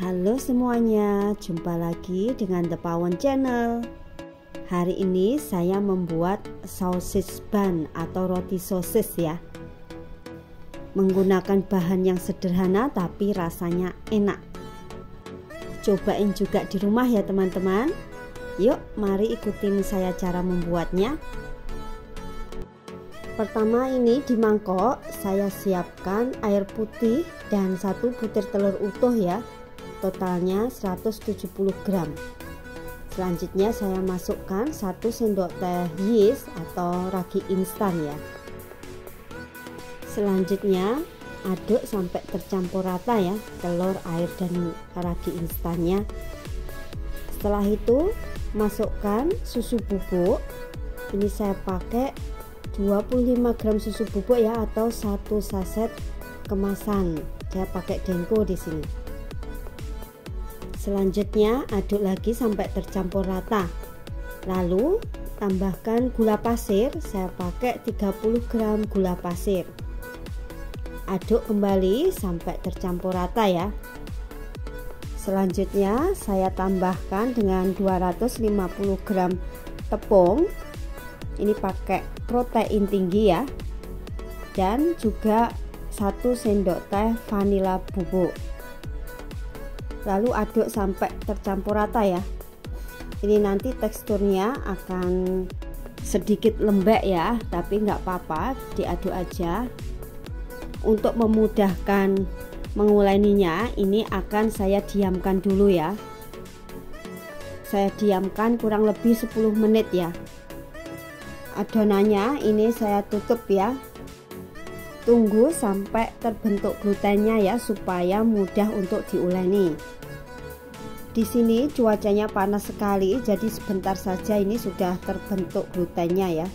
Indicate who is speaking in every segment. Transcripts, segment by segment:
Speaker 1: Halo semuanya, jumpa lagi dengan The Pawon Channel. Hari ini saya membuat sosis bun atau roti sosis ya. Menggunakan bahan yang sederhana tapi rasanya enak. Cobain juga di rumah ya teman-teman. Yuk, mari ikutin saya cara membuatnya. Pertama ini di mangkok saya siapkan air putih dan 1 butir telur utuh ya. Totalnya 170 gram. Selanjutnya saya masukkan 1 sendok teh yeast atau ragi instan ya. Selanjutnya aduk sampai tercampur rata ya telur, air dan ragi instannya. Setelah itu masukkan susu bubuk. Ini saya pakai 25 gram susu bubuk ya, atau 1 saset kemasan. Saya pakai Denko di sini. Selanjutnya aduk lagi sampai tercampur rata. Lalu tambahkan gula pasir, saya pakai 30 gram gula pasir. Aduk kembali sampai tercampur rata ya. Selanjutnya saya tambahkan dengan 250 gram tepung. Ini pakai protein tinggi ya. Dan juga 1 sendok teh vanila bubuk. Lalu aduk sampai tercampur rata ya. Ini nanti teksturnya akan sedikit lembek ya, tapi nggak apa-apa, diaduk aja. Untuk memudahkan menguleninya, ini akan saya diamkan dulu ya. Saya diamkan kurang lebih 10 menit ya. Adonannya ini saya tutup ya. Tunggu sampai terbentuk glutennya ya, supaya mudah untuk diuleni. Di sini cuacanya panas sekali, jadi sebentar saja ini sudah terbentuk glutennya ya.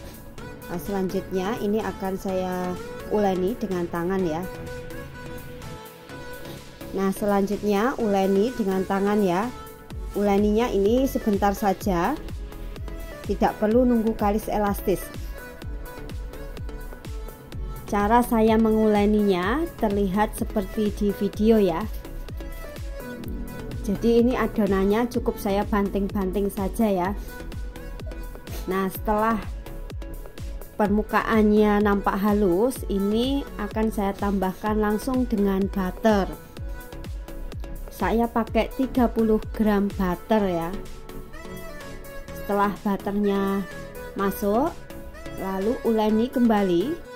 Speaker 1: Nah, selanjutnya ini akan saya uleni dengan tangan ya. Nah, selanjutnya uleni dengan tangan ya. Uleninya ini sebentar saja, tidak perlu nunggu kalis elastis. Cara saya menguleninya terlihat seperti di video ya. Jadi ini adonannya cukup saya banting-banting saja ya. Nah, setelah permukaannya nampak halus, ini akan saya tambahkan langsung dengan butter. Saya pakai 30 gram butter ya. Setelah butternya masuk, lalu uleni kembali.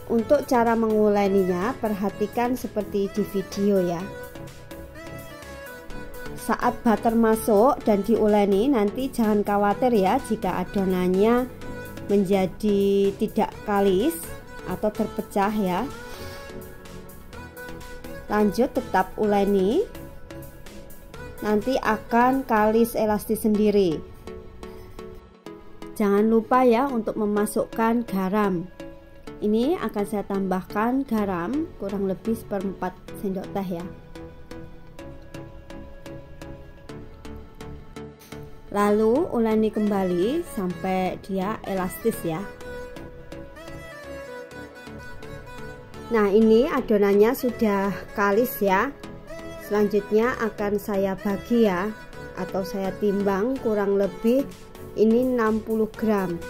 Speaker 1: Untuk cara menguleninya, perhatikan seperti di video ya. Saat butter masuk dan diuleni, nanti jangan khawatir ya jika adonannya menjadi tidak kalis atau terpecah ya. Lanjut tetap uleni, nanti akan kalis elastis sendiri. Jangan lupa ya untuk memasukkan garam. Ini akan saya tambahkan garam kurang lebih 1/4 sendok teh ya. Lalu uleni kembali sampai dia elastis ya. Nah, ini adonannya sudah kalis ya. Selanjutnya akan saya bagi ya, atau saya timbang kurang lebih ini 60 gram.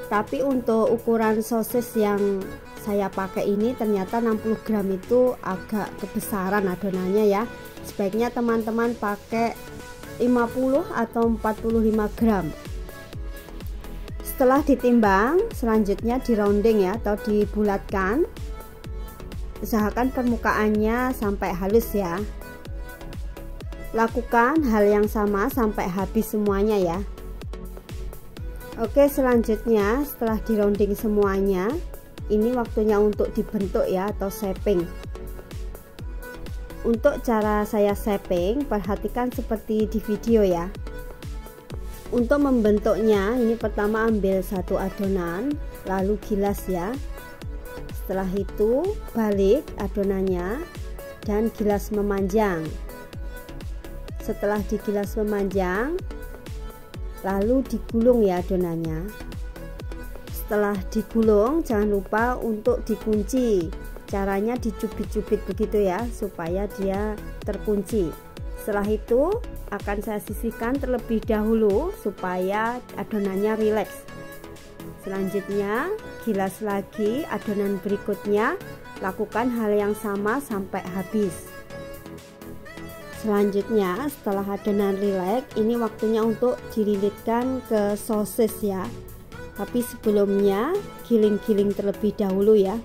Speaker 1: Tapi untuk ukuran sosis yang saya pakai ini ternyata 60 gram itu agak kebesaran adonannya ya. Sebaiknya teman-teman pakai 50 atau 45 gram. Setelah ditimbang, selanjutnya di rounding ya, atau dibulatkan. Usahakan permukaannya sampai halus ya. Lakukan hal yang sama sampai habis semuanya ya. Oke, selanjutnya setelah di rounding semuanya, ini waktunya untuk dibentuk ya, atau shaping. Untuk cara saya shaping, perhatikan seperti di video ya. Untuk membentuknya, ini pertama ambil 1 adonan, lalu gilas ya. Setelah itu balik adonannya dan gilas memanjang. Setelah digilas memanjang, lalu digulung ya adonannya. Setelah digulung, jangan lupa untuk dikunci Caranya dicubit-cubit begitu ya, supaya dia terkunci. Setelah itu akan saya sisihkan terlebih dahulu supaya adonannya rileks. Selanjutnya gilas lagi adonan berikutnya, lakukan hal yang sama sampai habis. Selanjutnya setelah adonan rileks, ini waktunya untuk dililitkan ke sosis ya. Tapi sebelumnya giling-giling terlebih dahulu ya,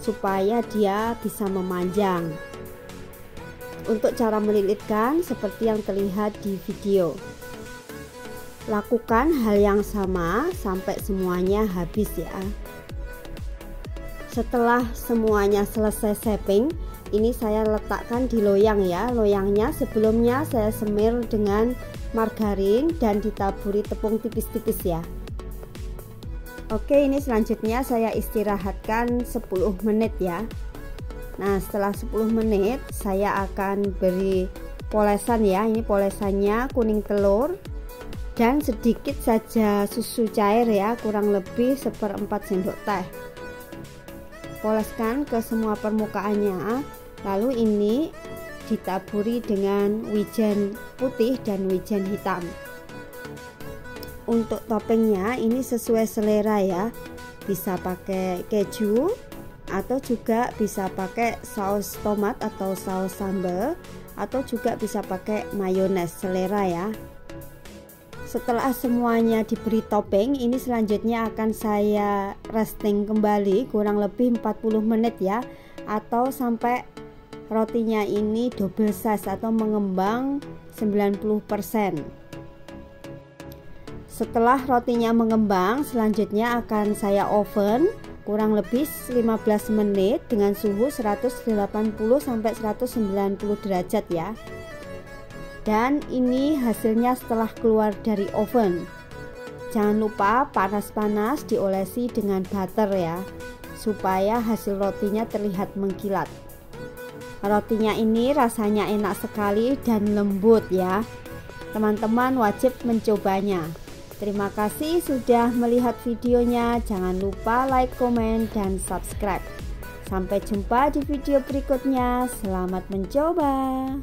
Speaker 1: supaya dia bisa memanjang. Untuk cara melilitkan seperti yang terlihat di video. Lakukan hal yang sama sampai semuanya habis ya. Setelah semuanya selesai shaping, ini saya letakkan di loyang ya. Loyangnya sebelumnya saya semir dengan margarin dan ditaburi tepung tipis-tipis ya. Oke, ini selanjutnya saya istirahatkan 10 menit ya. Nah, setelah 10 menit saya akan beri polesan ya. Ini polesannya kuning telur dan sedikit saja susu cair ya, kurang lebih 1/4 sendok teh. Poleskan ke semua permukaannya. Lalu ini ditaburi dengan wijen putih dan wijen hitam. Untuk toppingnya ini sesuai selera ya, bisa pakai keju atau juga bisa pakai saus tomat atau saus sambal, atau juga bisa pakai mayones, selera ya. Setelah semuanya diberi topping, ini selanjutnya akan saya roasting kembali kurang lebih 40 menit ya, atau sampai rotinya ini double size atau mengembang 90%. Setelah rotinya mengembang, selanjutnya akan saya oven kurang lebih 15 menit dengan suhu 180 sampai 190 derajat ya. Dan ini hasilnya setelah keluar dari oven. Jangan lupa panas-panas diolesi dengan butter ya, supaya hasil rotinya terlihat mengkilat. Rotinya ini rasanya enak sekali dan lembut ya. Teman-teman wajib mencobanya. Terima kasih sudah melihat videonya. Jangan lupa like, komen, dan subscribe. Sampai jumpa di video berikutnya. Selamat mencoba.